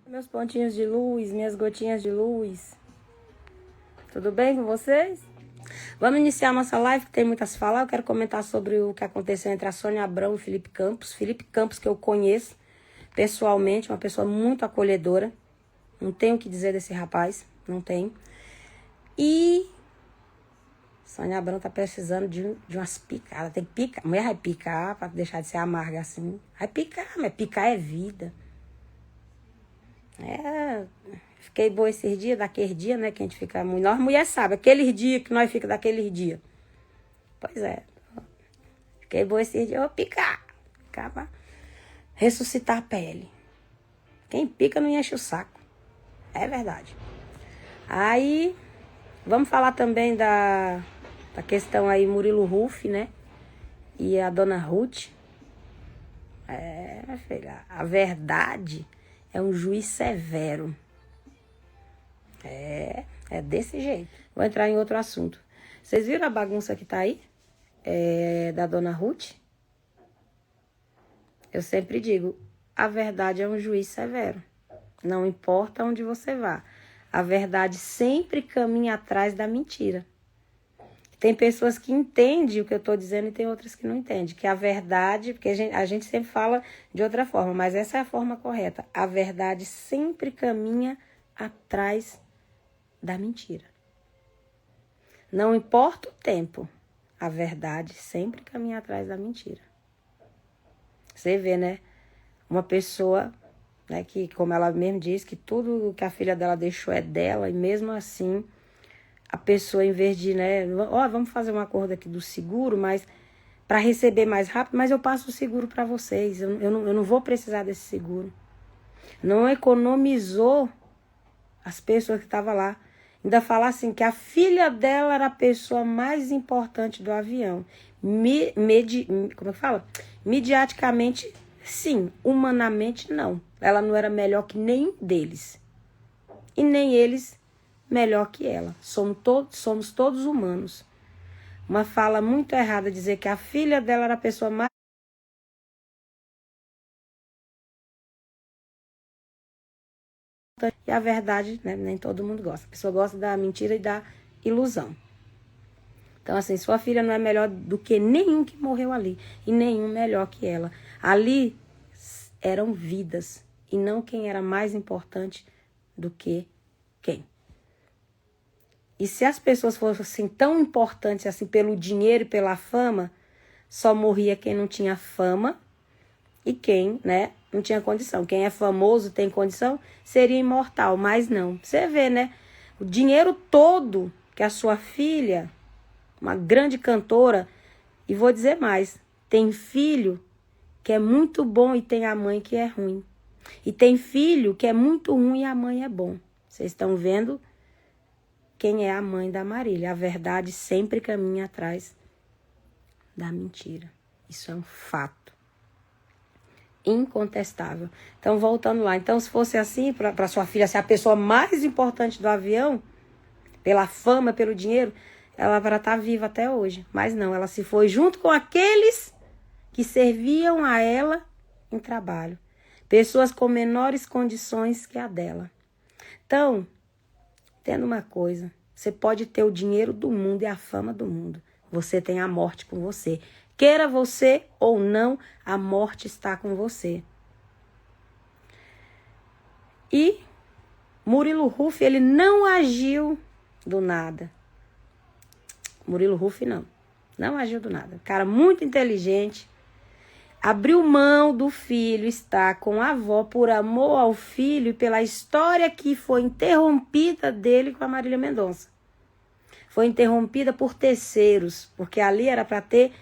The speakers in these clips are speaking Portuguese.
Meus pontinhos de luz, minhas gotinhas de luz. Tudo bem com vocês? Vamos iniciar nossa live, que tem muitas falas. Eu quero comentar sobre o que aconteceu entre a Sônia Abrão e o Felipe Campos. Felipe Campos, que eu conheço pessoalmente, uma pessoa muito acolhedora. Não tenho o que dizer desse rapaz, não tenho. E Sônia Abrão tá precisando de umas picadas. Tem que picar. A mulher vai picar pra deixar de ser amarga assim. Vai picar, mas picar é vida. Fiquei boa esses dias, daquele dia, né? Que a gente fica muito. Nós mulheres sabem, aqueles dias que nós fica daqueles dias. Pois é. Fiquei boa esses dias, eu vou picar. Picar pra ressuscitar a pele. Quem pica não enche o saco. É verdade. Aí, vamos falar também da questão aí Murilo Huff, né? E a dona Ruth. Minha filha, a verdade é um juiz severo. É desse jeito. Vou entrar em outro assunto. Vocês viram a bagunça que tá aí? Da dona Ruth? Eu sempre digo, a verdade é um juiz severo. Não importa onde você vá. A verdade sempre caminha atrás da mentira. Tem pessoas que entendem o que eu estou dizendo e tem outras que não entendem. Que a verdade, porque a gente sempre fala de outra forma, mas essa é a forma correta. A verdade sempre caminha atrás da mentira. Não importa o tempo, a verdade sempre caminha atrás da mentira. Você vê, né? Uma pessoa, né, que, como ela mesmo diz, que tudo que a filha dela deixou é dela, e mesmo assim, a pessoa, em vez de, né, vamos fazer um acordo aqui do seguro, mas para receber mais rápido, mas eu passo o seguro para vocês, eu não vou precisar desse seguro. Não economizou as pessoas que estavam lá. Ainda falar assim, que a filha dela era a pessoa mais importante do avião. Como é que fala? Mediaticamente, sim. Humanamente, não. Ela não era melhor que nenhum deles. E nem eles melhor que ela. Somos todos humanos. Uma fala muito errada dizer que a filha dela era a pessoa mais... E a verdade, né, nem todo mundo gosta. A pessoa gosta da mentira e da ilusão. Então, assim, sua filha não é melhor do que nenhum que morreu ali. E nenhum melhor que ela. Ali eram vidas. E não quem era mais importante do que quem. E se as pessoas fossem tão importantes assim pelo dinheiro e pela fama, só morria quem não tinha fama e quem, né, não tinha condição. Quem é famoso, tem condição, seria imortal. Mas não. Você vê, né? O dinheiro todo que a sua filha... uma grande cantora, e vou dizer mais, tem filho que é muito bom e tem a mãe que é ruim. E tem filho que é muito ruim e a mãe é bom. Vocês estão vendo quem é a mãe da Marília. A verdade sempre caminha atrás da mentira. Isso é um fato incontestável. Então, voltando lá. Então, se fosse assim, para sua filha ser a pessoa mais importante do avião, pela fama, pelo dinheiro, ela para estar viva até hoje. Mas não, ela se foi junto com aqueles que serviam a ela em trabalho. Pessoas com menores condições que a dela. Então, entenda uma coisa. Você pode ter o dinheiro do mundo e a fama do mundo. Você tem a morte com você. Queira você ou não, a morte está com você. E Murilo Huff, ele não agiu do nada. Murilo Huff não agiu do nada. Cara muito inteligente, abriu mão do filho estar com a avó por amor ao filho e pela história que foi interrompida dele com a Marília Mendonça. Foi interrompida por terceiros, porque ali era para ter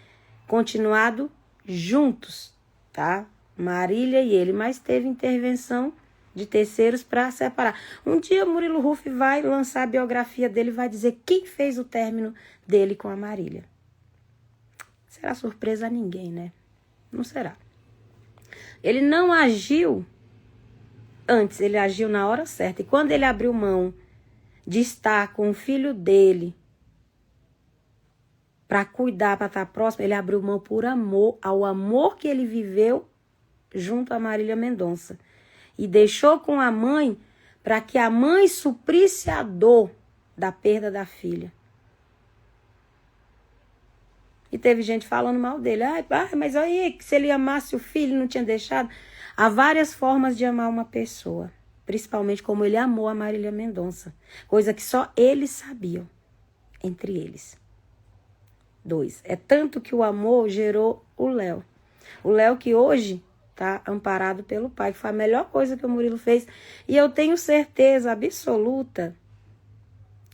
continuado juntos, tá? Marília e ele, mas teve intervenção de terceiros para separar. Um dia Murilo Huff vai lançar a biografia dele e vai dizer quem fez o término dele com a Marília. Será surpresa a ninguém, né? Não será. Ele não agiu antes, ele agiu na hora certa. E quando ele abriu mão de estar com o filho dele para cuidar, para estar próximo, ele abriu mão por amor, ao amor que ele viveu junto a Marília Mendonça. e deixou com a mãe para que a mãe suprisse a dor da perda da filha. E teve gente falando mal dele. Mas aí, se ele amasse o filho, não tinha deixado. Há várias formas de amar uma pessoa. Principalmente como ele amou a Marília Mendonça. Coisa que só eles sabiam. Entre eles. 2. É tanto que o amor gerou o Léo. O Léo que hoje está amparado pelo pai. Que foi a melhor coisa que o Murilo fez. E eu tenho certeza absoluta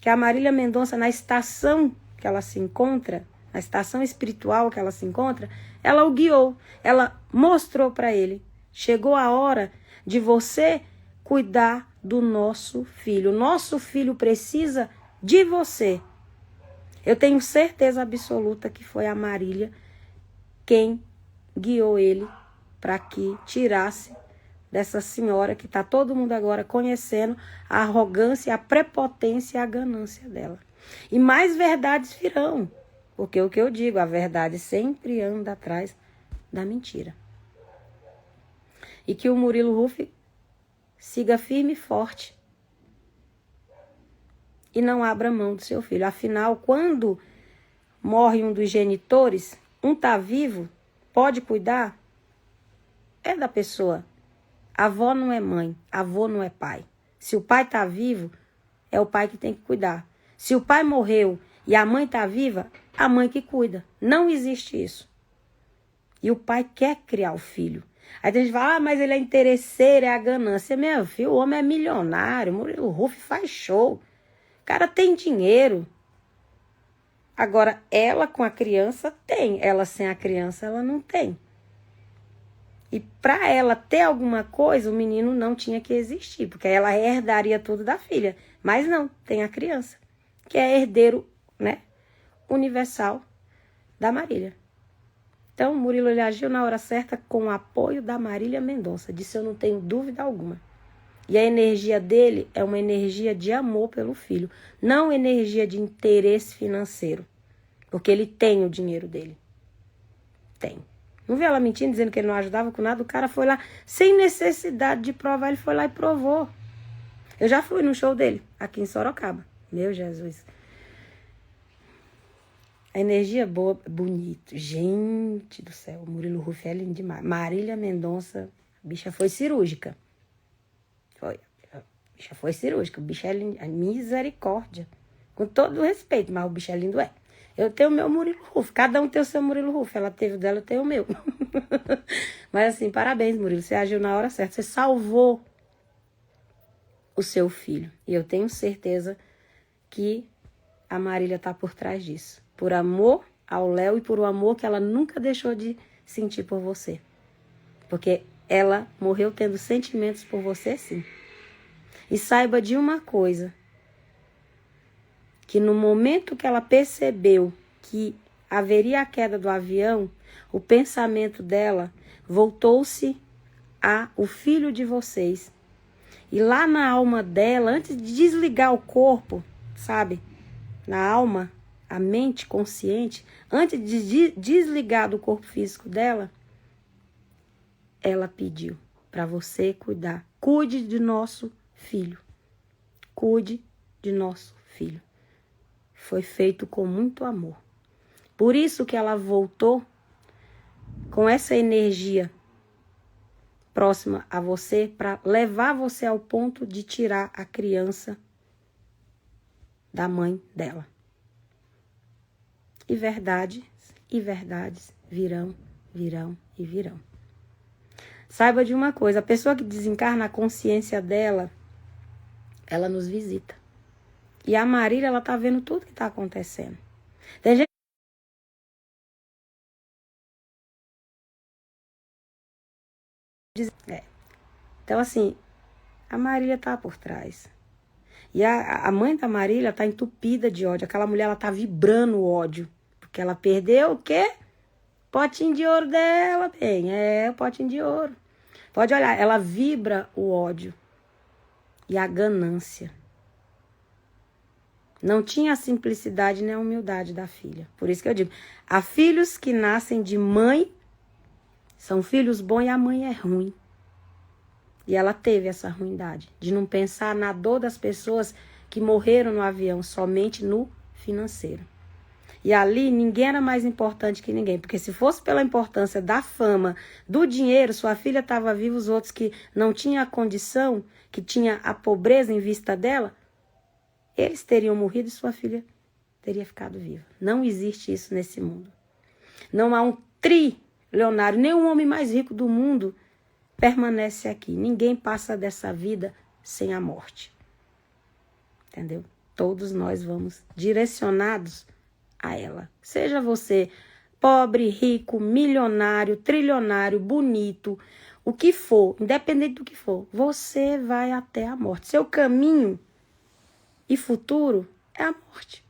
que a Marília Mendonça, na estação que ela se encontra, na estação espiritual que ela se encontra, ela o guiou, ela mostrou para ele. Chegou a hora de você cuidar do nosso filho. O nosso filho precisa de você. Eu tenho certeza absoluta que foi a Marília quem guiou ele para que tirasse dessa senhora que está todo mundo agora conhecendo a arrogância, a prepotência e a ganância dela. E mais verdades virão. Porque o que eu digo, a verdade sempre anda atrás da mentira. E que o Murilo Huff siga firme e forte. E não abra mão do seu filho. Afinal, quando morre um dos genitores, um está vivo, pode cuidar, é da pessoa. A avó não é mãe, avô não é pai. Se o pai está vivo, é o pai que tem que cuidar. Se o pai morreu e a mãe está viva, a mãe que cuida. Não existe isso. E o pai quer criar o filho. Aí tem gente que fala, mas ele é interesseiro, é a ganância. Meu filho, o homem é milionário, o Huff faz show. O cara tem dinheiro. Agora, ela com a criança tem. Ela sem a criança, ela não tem. E para ela ter alguma coisa, o menino não tinha que existir. Porque ela herdaria tudo da filha. Mas não, tem a criança. Que é herdeiro, né? Universal da Marília. Então, o Murilo ele agiu na hora certa com o apoio da Marília Mendonça. Disso eu não tenho dúvida alguma. E a energia dele é uma energia de amor pelo filho. Não energia de interesse financeiro. Porque ele tem o dinheiro dele. Tem. Não viu ela mentindo, dizendo que ele não ajudava com nada? O cara foi lá, sem necessidade de provar, ele foi lá e provou. Eu já fui no show dele, aqui em Sorocaba. Meu Jesus. A energia boa, bonito. Gente do céu, o Murilo Huff é lindo demais. Marília Mendonça, a bicha foi cirúrgica. Foi. A bicha foi cirúrgica. O bicho é lindo. Misericórdia. Com todo o respeito, mas o bicho é lindo, é. Eu tenho o meu Murilo Huff. Cada um tem o seu Murilo Huff. Ela teve o dela, eu tenho o meu. Mas assim, parabéns, Murilo. Você agiu na hora certa. Você salvou o seu filho. E eu tenho certeza que a Marília está por trás disso. Por amor ao Léo e por o amor que ela nunca deixou de sentir por você. Porque ela morreu tendo sentimentos por você, sim. E saiba de uma coisa. Que no momento que ela percebeu que haveria a queda do avião, o pensamento dela voltou-se ao filho de vocês. E lá na alma dela, antes de desligar o corpo, sabe? Na alma, a mente consciente, antes de desligar do corpo físico dela, ela pediu para você cuidar. Cuide de nosso filho. Cuide de nosso filho. Foi feito com muito amor. Por isso que ela voltou com essa energia próxima a você para levar você ao ponto de tirar a criança da mãe dela. E verdades virão, virão e virão. Saiba de uma coisa, a pessoa que desencarna a consciência dela, ela nos visita. E a Marília, ela tá vendo tudo que tá acontecendo. Tem gente que diz, Então, assim, a Marília tá por trás. E a mãe da Marília tá entupida de ódio. Aquela mulher, ela tá vibrando o ódio. Porque ela perdeu o quê? Potinho de ouro dela, bem. O potinho de ouro. Pode olhar, ela vibra o ódio. E a ganância. Não tinha a simplicidade nem a humildade da filha. Por isso que eu digo, há filhos que nascem de mãe, são filhos bons e a mãe é ruim. E ela teve essa ruindade de não pensar na dor das pessoas que morreram no avião, somente no financeiro. E ali ninguém era mais importante que ninguém, porque se fosse pela importância da fama, do dinheiro, sua filha estava viva, os outros que não tinham a condição, que tinha a pobreza em vista dela, eles teriam morrido e sua filha teria ficado viva. Não existe isso nesse mundo. Não há um trilionário, nem o homem mais rico do mundo permanece aqui. Ninguém passa dessa vida sem a morte. Entendeu? Todos nós vamos direcionados a ela. Seja você pobre, rico, milionário, trilionário, bonito, o que for, independente do que for, você vai até a morte. Seu caminho e futuro é a morte.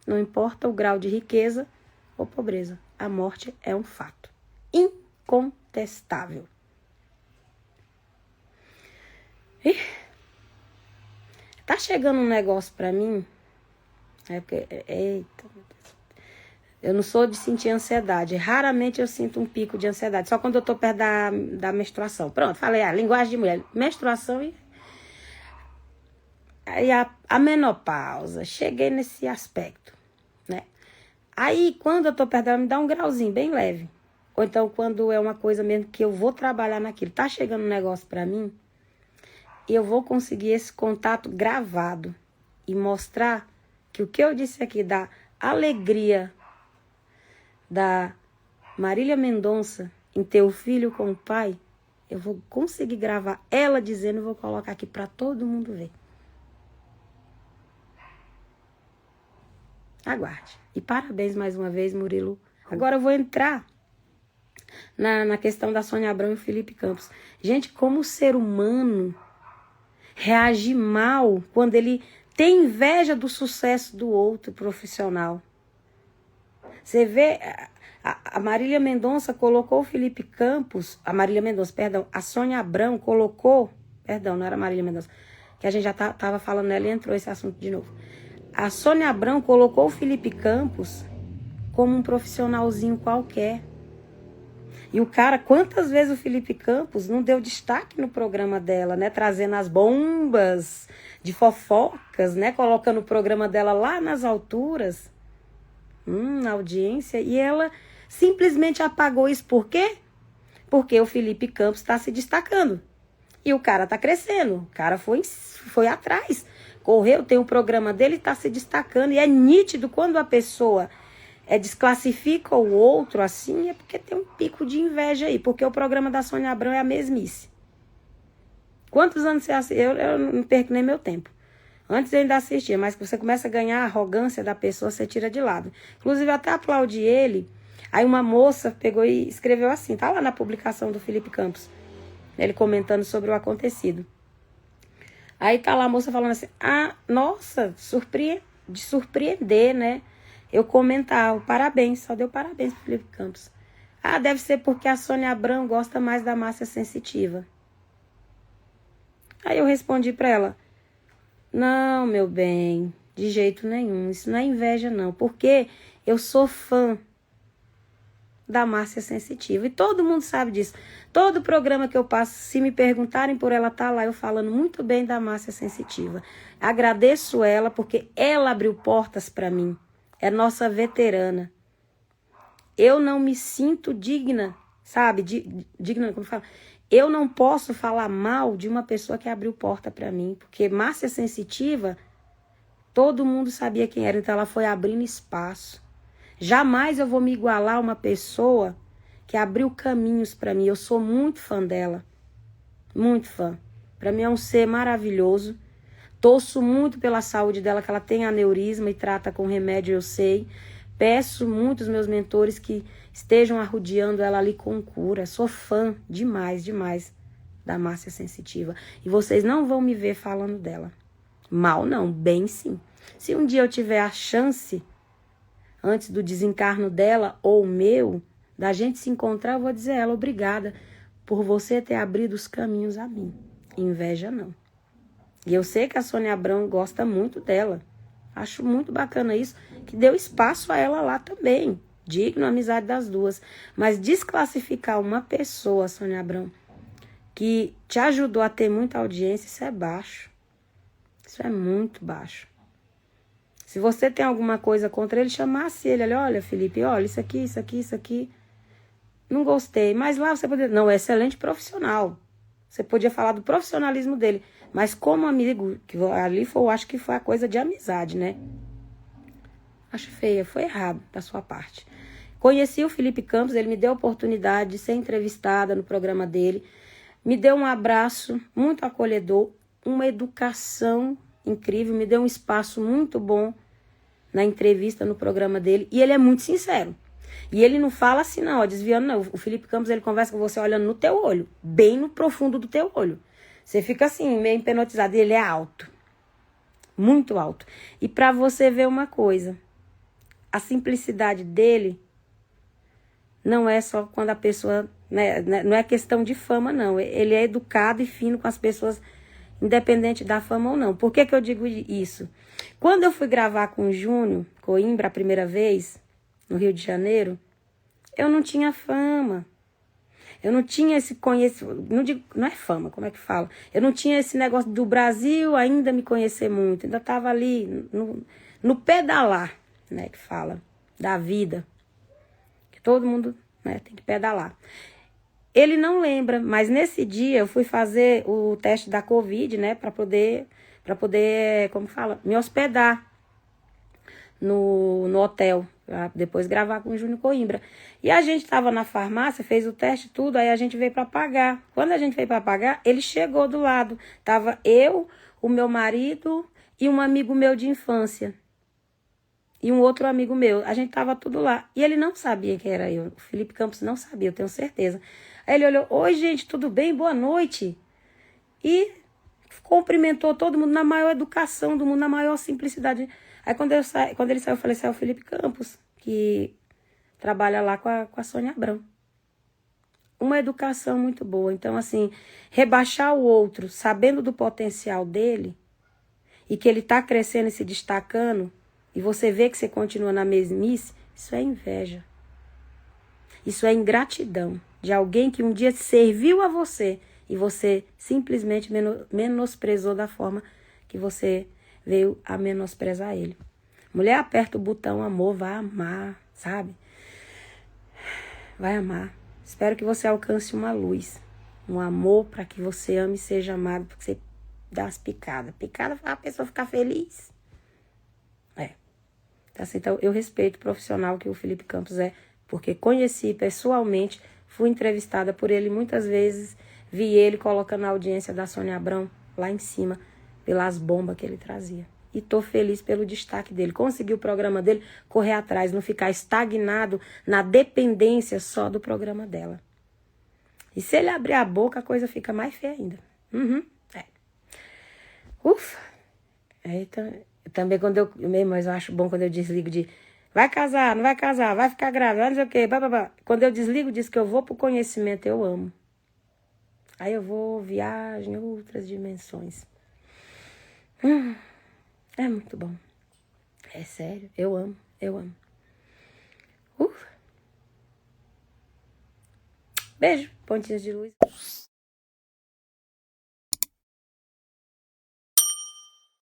Não importa o grau de riqueza ou pobreza, a morte é um fato incontestável. Tá chegando um negócio pra mim, eita, eu não sou de sentir ansiedade. Raramente eu sinto um pico de ansiedade. Só quando eu tô perto da menstruação. Pronto, falei, linguagem de mulher. Menstruação e a menopausa. Cheguei nesse aspecto, né? Aí, quando eu tô perto dela, me dá um grauzinho bem leve. Ou então, quando é uma coisa mesmo que eu vou trabalhar naquilo. Tá chegando um negócio pra mim, e eu vou conseguir esse contato gravado. E mostrar que o que eu disse aqui da alegria da Marília Mendonça em ter o filho com o pai, eu vou conseguir gravar ela dizendo, eu vou colocar aqui para todo mundo ver. Aguarde. E parabéns mais uma vez, Murilo. Agora eu vou entrar na questão da Sônia Abrão e o Felipe Campos. Gente, como o ser humano reage mal quando ele tem inveja do sucesso do outro profissional. Você vê, a Marília Mendonça colocou o Felipe Campos, a Sônia Abrão colocou, não era a Marília Mendonça, que a gente já estava falando nela e entrou esse assunto de novo. A Sônia Abrão colocou o Felipe Campos como um profissionalzinho qualquer. E o cara, quantas vezes o Felipe Campos não deu destaque no programa dela, né? Trazendo as bombas de fofocas, né? Colocando o programa dela lá nas alturas. Na audiência, e ela simplesmente apagou isso. Por quê? Porque o Felipe Campos está se destacando. E o cara está crescendo. O cara foi atrás. Correu, tem o programa dele e está se destacando. E é nítido quando a pessoa desclassifica o outro assim, é porque tem um pico de inveja aí. Porque o programa da Sônia Abrão é a mesmice. Quantos anos você assiste? Eu não perco nem meu tempo. Antes eu ainda assistia, mas você começa a ganhar a arrogância da pessoa, você tira de lado. Inclusive, eu até aplaudi ele. Aí uma moça pegou e escreveu assim, tá lá na publicação do Felipe Campos, ele comentando sobre o acontecido. Aí tá lá a moça falando assim, nossa, de surpreender, né? Eu comentar, parabéns, só deu parabéns pro Felipe Campos. Deve ser porque a Sônia Abrão gosta mais da Márcia Sensitiva. Aí eu respondi pra ela, não, meu bem, de jeito nenhum. Isso não é inveja, não. Porque eu sou fã da Márcia Sensitiva. E todo mundo sabe disso. Todo programa que eu passo, se me perguntarem por ela, tá lá eu falando muito bem da Márcia Sensitiva. Agradeço ela porque ela abriu portas para mim. É nossa veterana. Eu não me sinto digna, sabe? Digna, como fala? Eu não posso falar mal de uma pessoa que abriu porta para mim, porque Márcia Sensitiva, todo mundo sabia quem era, então ela foi abrindo espaço. Jamais eu vou me igualar a uma pessoa que abriu caminhos para mim. Eu sou muito fã dela, muito fã. Para mim é um ser maravilhoso. Torço muito pela saúde dela, que ela tem aneurisma e trata com remédio, eu sei. Peço muito aos meus mentores que estejam arrodeando ela ali com cura. Sou fã demais, demais da Márcia Sensitiva. E vocês não vão me ver falando dela. Mal não, bem sim. Se um dia eu tiver a chance, antes do desencarno dela ou meu, da gente se encontrar, eu vou dizer a ela, obrigada por você ter abrido os caminhos a mim. Inveja não. E eu sei que a Sônia Abrão gosta muito dela. Acho muito bacana isso, que deu espaço a ela lá também. Digno a amizade das duas. Mas desclassificar uma pessoa, Sônia Abrão, que te ajudou a ter muita audiência, isso é baixo. Isso é muito baixo. Se você tem alguma coisa contra ele, chamasse ele. Olha, Felipe, olha, isso aqui, isso aqui, isso aqui. Não gostei. Mas lá você poderia... Não, é excelente profissional. Você podia falar do profissionalismo dele. Mas como amigo, que ali foi, eu acho que foi a coisa de amizade, né? Acho feia, foi errado da sua parte. Conheci o Felipe Campos, ele me deu a oportunidade de ser entrevistada no programa dele. Me deu um abraço muito acolhedor, uma educação incrível, me deu um espaço muito bom na entrevista no programa dele. E ele é muito sincero. E ele não fala assim, não, ó, desviando, não. O Felipe Campos, ele conversa com você olhando no teu olho, bem no profundo do teu olho. Você fica assim, meio hipnotizado. Ele é alto, muito alto. E para você ver uma coisa, a simplicidade dele não é só quando a pessoa... Né, não é questão de fama, não. Ele é educado e fino com as pessoas, independente da fama ou não. Por que eu digo isso? Quando eu fui gravar com o Júnior Coimbra a primeira vez, no Rio de Janeiro, eu não tinha fama. Eu não tinha esse conhecimento... Não é fama, como é que fala? Eu não tinha esse negócio do Brasil ainda me conhecer muito. Ainda estava ali no pedalar, né, que fala, da vida. Que todo mundo, né, tem que pedalar. Ele não lembra, mas nesse dia eu fui fazer o teste da Covid, né, para poder, como fala, me hospedar no hotel, pra depois gravar com o Júnior Coimbra. E a gente estava na farmácia, fez o teste tudo, aí a gente veio para pagar. Quando a gente veio para pagar, ele chegou do lado. Tava eu, o meu marido e um amigo meu de infância. E um outro amigo meu. A gente tava tudo lá. E ele não sabia que era eu. O Felipe Campos não sabia, eu tenho certeza. Aí ele olhou, oi gente, tudo bem? Boa noite. E cumprimentou todo mundo na maior educação do mundo, na maior simplicidade. Aí quando ele saiu, eu falei, é o Felipe Campos, que trabalha lá com a Sônia Abrão. Uma educação muito boa. Então, assim, rebaixar o outro, sabendo do potencial dele, e que ele tá crescendo e se destacando, e você vê que você continua na mesmice, isso é inveja. Isso é ingratidão de alguém que um dia serviu a você e você simplesmente menosprezou da forma que você veio a menosprezar ele. Mulher, aperta o botão amor, vai amar, sabe? Vai amar. Espero que você alcance uma luz, um amor para que você ame e seja amado, porque você dá as picadas. Picada faz a pessoa ficar feliz. Então, eu respeito o profissional que o Felipe Campos é, porque conheci pessoalmente, fui entrevistada por ele muitas vezes, vi ele colocando a audiência da Sônia Abrão lá em cima, pelas bombas que ele trazia. E tô feliz pelo destaque dele. Consegui o programa dele, correr atrás, não ficar estagnado na dependência só do programa dela. E se ele abrir a boca, a coisa fica mais feia ainda. Ufa! Então... Também quando mas eu acho bom quando eu desligo de vai casar, não vai casar, vai ficar grávida, vai não sei o quê, blá. Quando eu desligo disso que eu vou pro conhecimento, eu amo. Aí eu vou, viagem, outras dimensões. É muito bom. É sério, eu amo, eu amo. Beijo, pontinhas de luz.